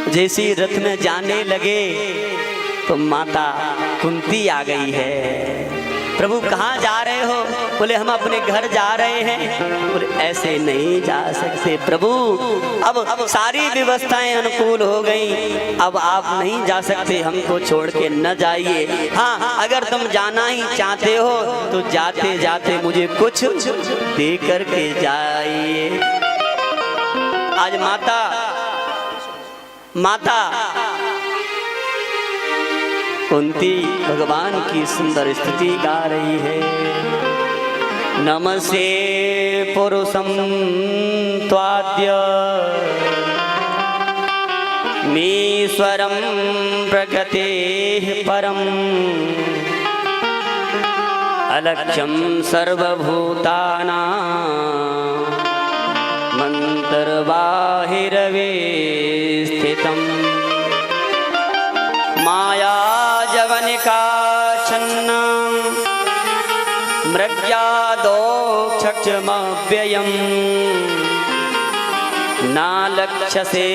जैसे ही रथ में जाने लगे तो माता कुंती आ गई है। प्रभु कहाँ जा रहे हो? बोले हम अपने घर जा रहे हैं। बोले ऐसे नहीं जा सकते प्रभु, अब सारी व्यवस्थाएं अनुकूल हो गई, अब आप नहीं जा सकते, हमको छोड़ के न जाइए। हाँ, अगर तुम जाना ही चाहते हो तो जाते जाते मुझे कुछ दे करके जाइए। आज माता कुंती भगवान की सुंदर स्तुति गा रही है। नमस्ते पुरुषं त्वाद्य मीश्वरं प्रकृतेः परम् अलक्ष्यं सर्वभूतानां मन्तर्बाहिरवे स्थितम् माया जवनिका छन्ना मृग्यादोक्षमव्ययम् नालक्ष्यसे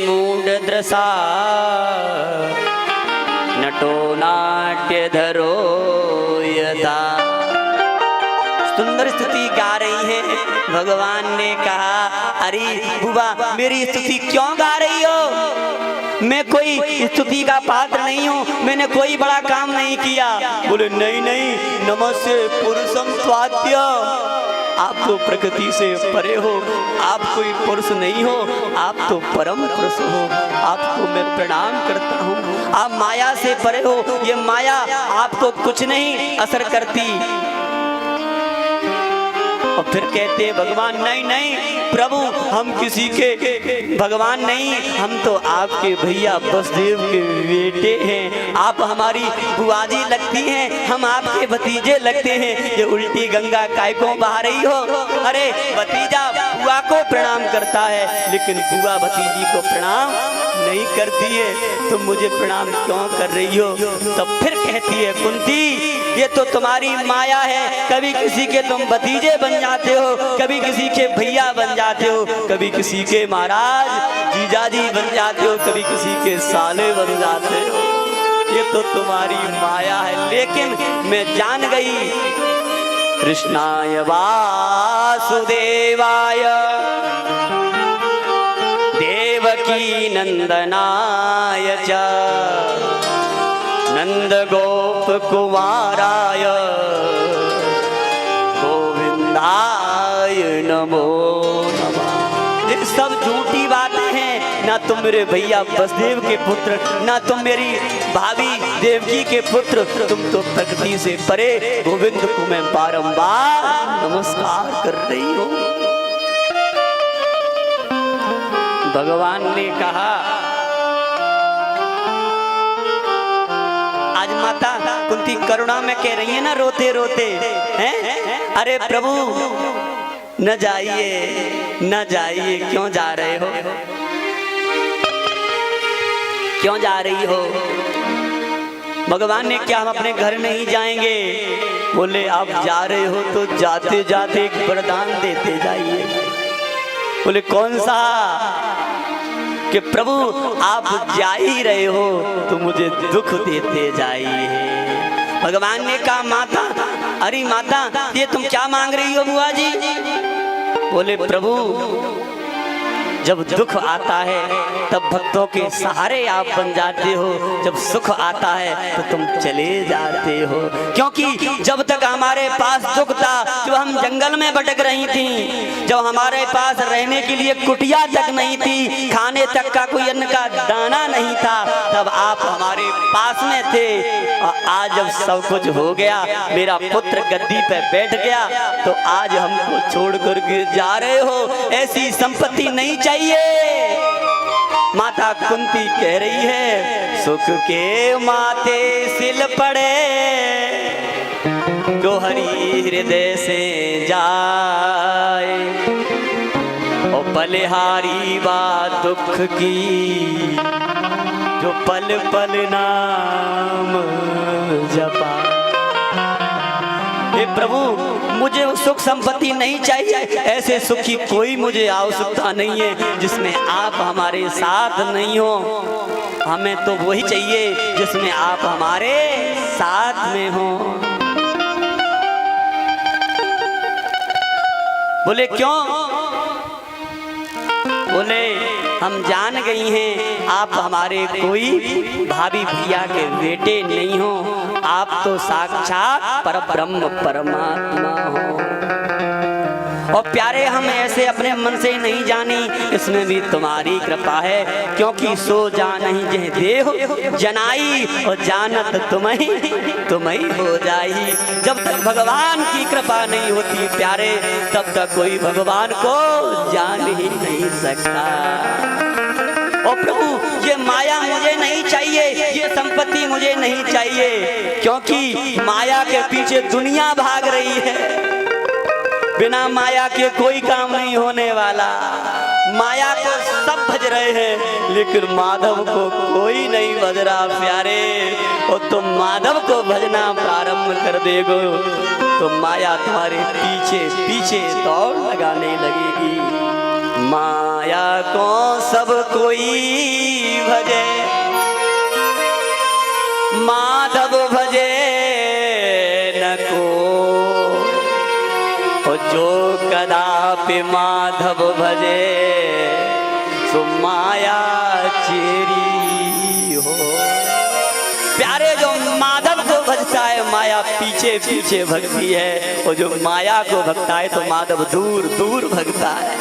मूढदृशा नटो नाट्यधरो यथा। सुंदर स्तुति गा रही है। भगवान ने कहा, अरे बुआ मेरी स्तुति क्यों गा रही हो? मैं कोई स्तुति का पात्र नहीं हूँ, मैंने कोई बड़ा काम नहीं किया। बोले नहीं नहीं, नमस्ते पुरुषम स्वाद्य, आप तो प्रकृति से परे हो, आप कोई पुरुष नहीं हो, आप तो परम पुरुष हो, आपको मैं प्रणाम करता हूँ। आप माया से परे हो, ये माया आपको कुछ नहीं असर करती। और फिर कहते भगवान नहीं नहीं प्रभु, हम किसी के भगवान नहीं, हम तो आपके भैया वसुदेव के बेटे हैं। आप हमारी बुआजी लगती हैं, हम आपके भतीजे लगते हैं। ये उल्टी गंगा काय को बहा रही हो? अरे भतीजा बुआ को प्रणाम करता है, लेकिन बुआ भतीजी को प्रणाम नहीं करती है, तुम मुझे प्रणाम क्यों कर रही हो? तब फिर कहती है कुंती, ये तो तुम्हारी माया है, कभी किसी के तुम भतीजे बन जाते हो, कभी किसी के भैया बन जाते हो, कभी किसी के महाराज जीजाजी बन जाते हो, कभी किसी के साले बन जाते हो। ये तो तुम्हारी माया है। लेकिन मैं जान गई, कृष्णाय वासुदेवाय देवकी नंदनाय च नंद गोप कुमाराय गोविंदाय नमो नमः। ये सब झूठी बातें हैं। ना तुम मेरे भैया वसुदेव के पुत्र, ना तुम मेरी भाभी देवकी के पुत्र, तुम तो प्रकृति से परे। गोविंद को मैं बारंबार नमस्कार कर रही हूँ। भगवान ने कहा, आज माता कुंती करुणा में कह रही है ना, रोते रोते हैं, अरे प्रभु न जाइए न जाइए, क्यों जा रहे हो? क्यों जा रही हो? भगवान ने क्या हम अपने घर नहीं जाएंगे? बोले आप जा रहे हो तो जाते जाते एक वरदान देते जाइए। बोले कौन सा? कि प्रभु आप जा ही रहे हो तो मुझे दुख देते जाइए। भगवान ने कहा माता, अरे माता ये तुम क्या मांग रही हो बुआ जी? बोले प्रभु जब दुख आता है तब भक्तों के सहारे आप बन जाते हो, जब सुख आता है तो तुम चले जाते हो। क्योंकि जब तक हमारे पास दुख था, जब हम जंगल में भटक रही थी, जब हमारे पास रहने के लिए कुटिया तक नहीं थी, खाने तक का कोई अन्न का दाना नहीं था, तब आप हमारे पास में थे। और आज जब सब कुछ हो गया, मेरा पुत्र गद्दी पे बैठ गया, तो आज हमको छोड़ करके जा रहे हो। ऐसी संपत्ति नहीं चाहिए। माता कुंती कह रही है, सुख के माथे सिल पड़े जो हरि हृदय से जाए, और बलिहारी बात दुख की जो पल पल नाम जपा। हे प्रभु मुझे उस सुख संपत्ति नहीं चाहिए, ऐसे सुख की कोई मुझे आवश्यकता नहीं है जिसमें आप हमारे साथ नहीं हो। हमें तो वही चाहिए जिसमें आप हमारे साथ में हो। बोले क्यों? बोले हम जान गई हैं आप हमारे कोई भाभी भैया के बेटे नहीं हो, आप तो साक्षात परब्रह्म परमात्मा हो। और प्यारे हम ऐसे अपने मन से नहीं जानी, इसमें भी तुम्हारी कृपा है, क्योंकि सो जानहि जह देह जनाई और जानत तुम्हें हो जाई। जब तक भगवान की कृपा नहीं होती प्यारे, तब तक कोई भगवान को जान ही नहीं सकता। और प्रभु ये माया मुझे नहीं चाहिए, ये संपत्ति मुझे नहीं चाहिए, क्योंकि माया के पीछे दुनिया भाग रही है। बिना माया के कोई काम नहीं होने वाला। माया को सब भज रहे हैं, लेकिन माधव को कोई नहीं भज रहा प्यारे। और तुम माधव को भजना प्रारंभ कर देगो तो माया तुम्हारे पीछे पीछे दौड़ लगाने लगेगी। माया को सब कोई भजे, माधव भजे न को। जो कदापि माधव भजे सो माया चेरी हो। प्यारे जो माधव को भजता है माया पीछे पीछे भगती है, और जो माया को भगता है तो माधव दूर दूर भगता है,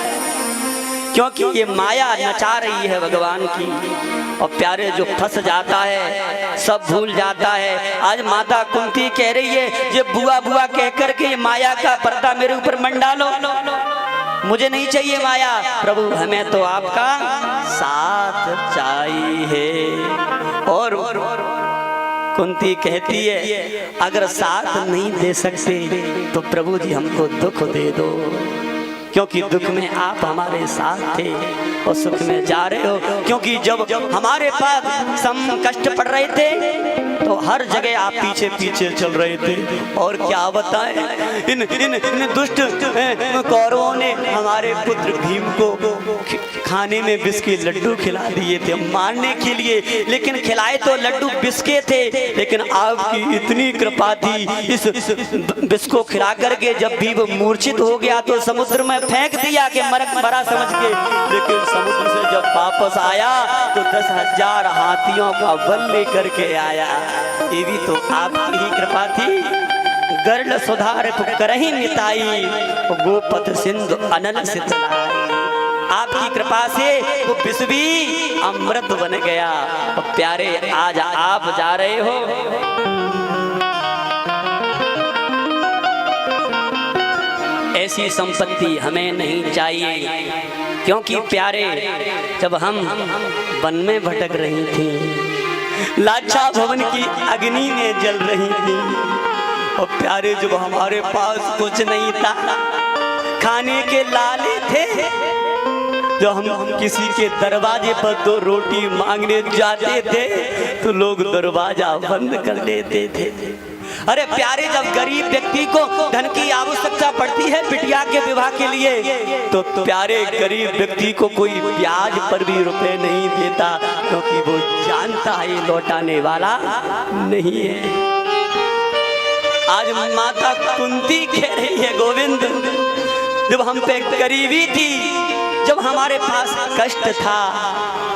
क्योंकि ये माया नचा रही है भगवान की। और प्यारे जो फंस जाता है सब भूल जाता है। आज माता कुंती कह रही है ये बुआ बुआ कह करके माया का पर्दा मेरे ऊपर मंडा लो, मुझे नहीं चाहिए माया। प्रभु हमें तो आपका साथ चाहिए। और कुंती कहती है अगर साथ नहीं दे सकते तो प्रभु जी हमको दुख दे दो, क्योंकि दुख में आप हमारे साथ थे और सुख में जा रहे हो। क्योंकि जब हमारे पास सम कष्ट पड़ रहे थे तो हर जगह आप पीछे पीछे चल रहे थे। और क्या बताएं, इन दुष्ट कौरवों ने हमारे पुत्र भीम को खाने में विष के लड्डू खिला दिए थे मारने के लिए, लेकिन खिलाए तो लड्डू विष के थे, लेकिन आपकी इतनी कृपा थी इस विष को खिला करके जब भी वो मूर्छित हो गया तो समुद्र में फेंक दिया कि मरा समझ के। लेकिन समुद्र से जब वापस आया तो 10,000 हाथियों का बल लेकर के आया। ये भी तो आपकी ही कृपा थी। गर्ल सुधार करही निताई, गोपथ सिंधु अनल सितलाई। आपकी कृपा से वो विष भी अमृत बन गया। और प्यारे आज आप जा रहे हो, ऐसी संपत्ति हमें नहीं चाहिए, क्योंकि प्यारे जब हम वन में भटक रही थी, लाछा भवन की अग्नि में जल रही थी, और प्यारे जब हमारे पास कुछ नहीं था, खाने के लाले थे, जो हम किसी के दरवाजे पर 2 रोटी मांगने जाते थे तो लोग दरवाजा बंद कर देते थे। अरे प्यारे जब गरीब व्यक्ति को धन की आवश्यकता पड़ती है बिटिया के विवाह के लिए, तो प्यारे गरीब व्यक्ति को कोई ब्याज पर भी रुपए नहीं देता, क्योंकि वो जानता है लौटाने वाला नहीं है। आज माता कुंती कह रही है गोविंद जब हम पे गरीबी थी, जब हमारे पास कष्ट था,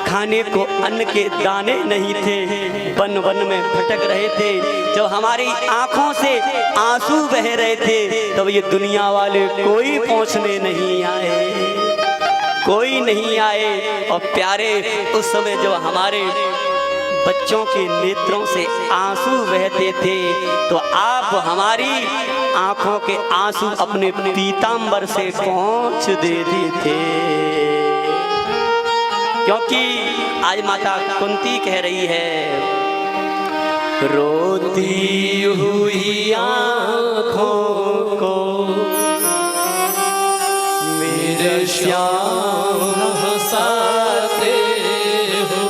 खाने को अन्न के दाने नहीं थे, वन वन में भटक रहे थे, जब हमारी आंखों से आंसू बह रहे थे, तब ये दुनिया वाले कोई पहुंचने नहीं आए, कोई नहीं आए। और प्यारे उस समय जो हमारे बच्चों के नेत्रों से आंसू बहते थे, तो आप हमारी आंखों के आंसू अपने पीतांबर से पोंछ देते थे। क्योंकि आज माता कुंती कह रही है, रोती हुई आंखों को मेरे श्याम हंसाते हो,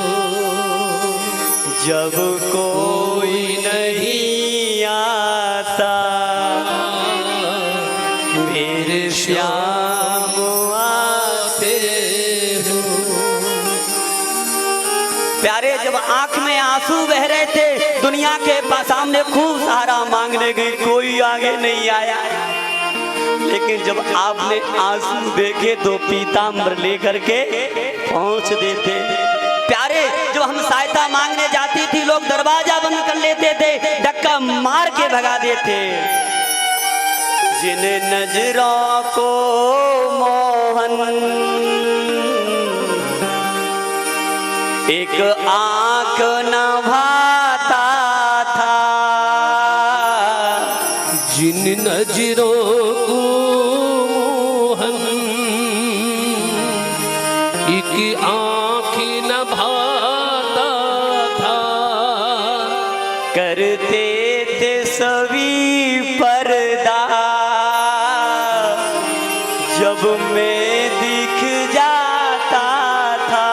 जब कोई नहीं आता प्यारे जब आंख में आंसू बह रहे थे, दुनिया के सामने खूब सहारा मांगने गई, कोई आगे नहीं आया। लेकिन जब आपने आंसू देखे तो पीताम्बर लेकर के पहुंच देते। प्यारे जब हम सहायता मांगने जाती थी, लोग दरवाजा बंद कर लेते थे, धक्का मार के भगा देते। जिन नजरों को मोहन एक आंख न भाता था, जिन नजरों को मोहन एक आंख न भाता था, करते थे सभी पर्दा जब मैं दिख जाता था,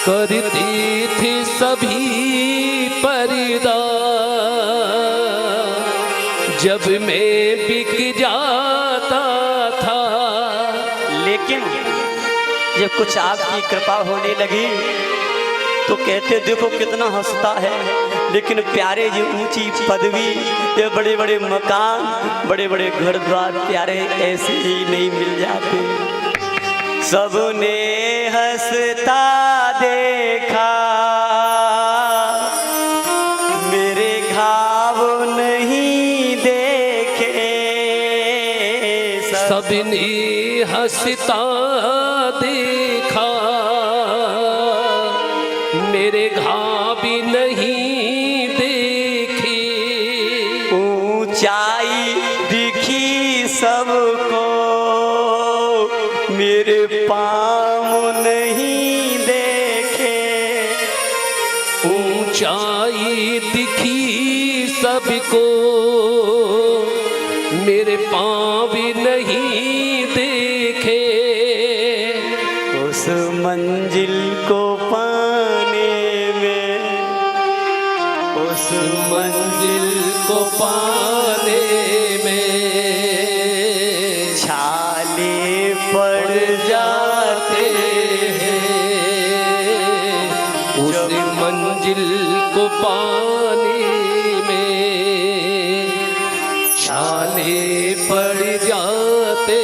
करते थे सभी पर्दा जब मैं बिक जाता था। लेकिन जब कुछ आपकी कृपा होने लगी तो कहते देखो कितना हंसता है। लेकिन प्यारे जी ऊंची पदवी, ये बड़े बड़े मकान, बड़े बड़े घर द्वार प्यारे ऐसे ही नहीं मिल जाते। सबने हंसता देखा, मेरे घाव नहीं देखे। सबने हंसता देखा, मेरे घाव भी नहीं देखे। ऊंचाई दिखी सबको, मेरे पाँव नहीं देखे। ऊंचाई दिखी सबको, मेरे पाँव भी नहीं देखे। उस मंजिल को पाने में, उस मंजिल को पाने में छाले पड़ जाते हैं। उस मंजिल को पाने में छाले पड़ जाते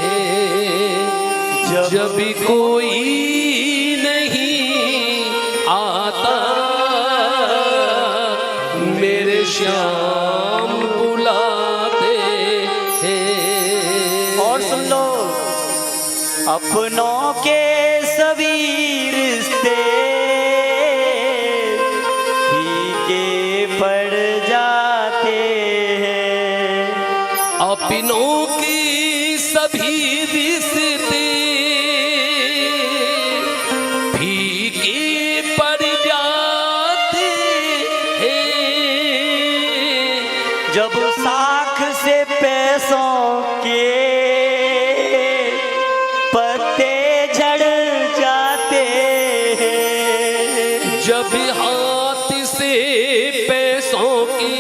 हैं। जब कोई नहीं आता, मेरे श्याम बुलाते हैं। और सुन लो, अपनों के सभी रिश्ते फीके पड़ जाते हैं। अपनों की सभी रिश्ते फीके पड़ जाते हैं। जब साख से पैसों के पत्ते झड़ जाते हैं। जब हाथ से पैसों के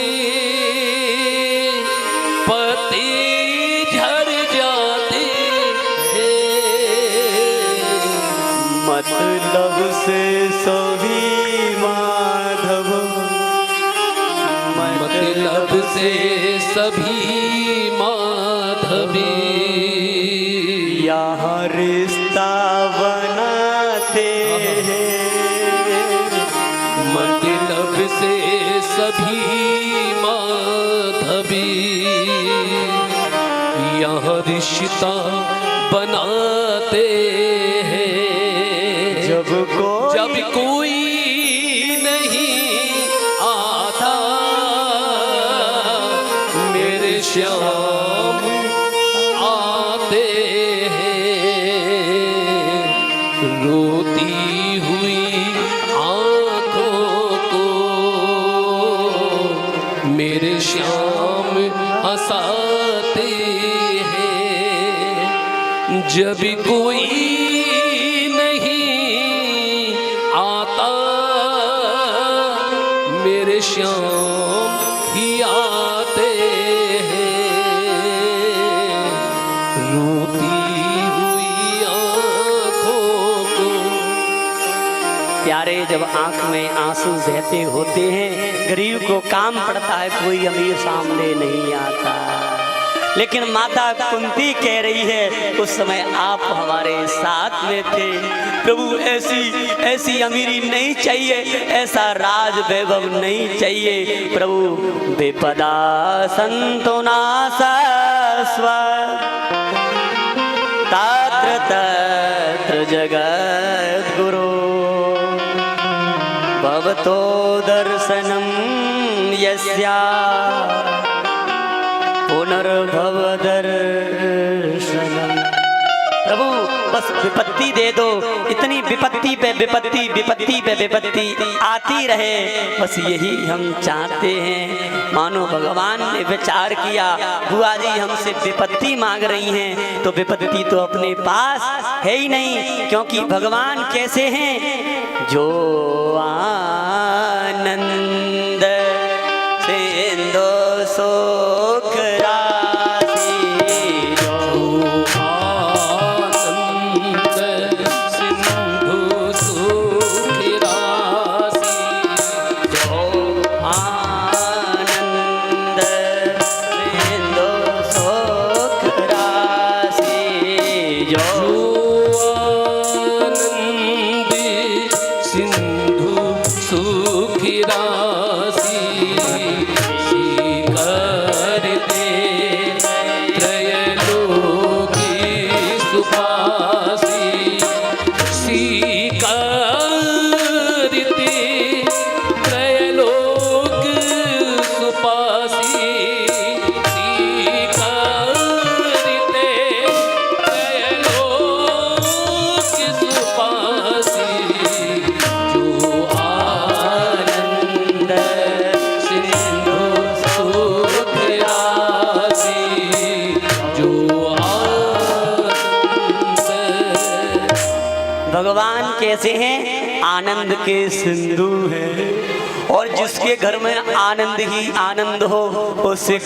पत्ते झड़ जाते हैं। मतलब से सभी माधव, मतलब से सभी माधवी यहाँ रिश्ता बनाते हैं। मतलब से सभी माधवी यहाँ रिश्ता बनाते हैं। जब कोई नहीं आता, मेरे श्याम आते हैं। रोती हुई आँखों को मेरे श्याम हंसाते हैं। जब कोई नहीं आता, मेरे श्याम ही आते हैं। रोती हुई आँखों को प्यारे जब आंख में आंसू बहते होते हैं, गरीब को काम पड़ता है, कोई अमीर सामने नहीं आता। लेकिन माता कुंती कह रही है उस समय आप हमारे साथ में थे प्रभु, ऐसी अमीरी नहीं चाहिए, ऐसा राज वैभव नहीं चाहिए प्रभु। विपदा संतुना तत्र तत्र जगद्गुरो भवतो दर्शनं यस्या पुनर्भव दर्शनम। प्रभु बस विपत्ति दे दो, इतनी विपत्ति पे विपत्ति, विपत्ति पे विपत्ति आती रहे, बस यही हम चाहते हैं। मानो भगवान ने विचार किया, बुआ जी हमसे विपत्ति मांग रही हैं तो विपत्ति तो अपने पास है ही नहीं, क्योंकि भगवान कैसे हैं? जो आनंद सिंधु सुख राशि, भगवान कैसे हैं? आनंद के सिंधु हैं, और जिसके घर में आनंद ही आनंद हो उसे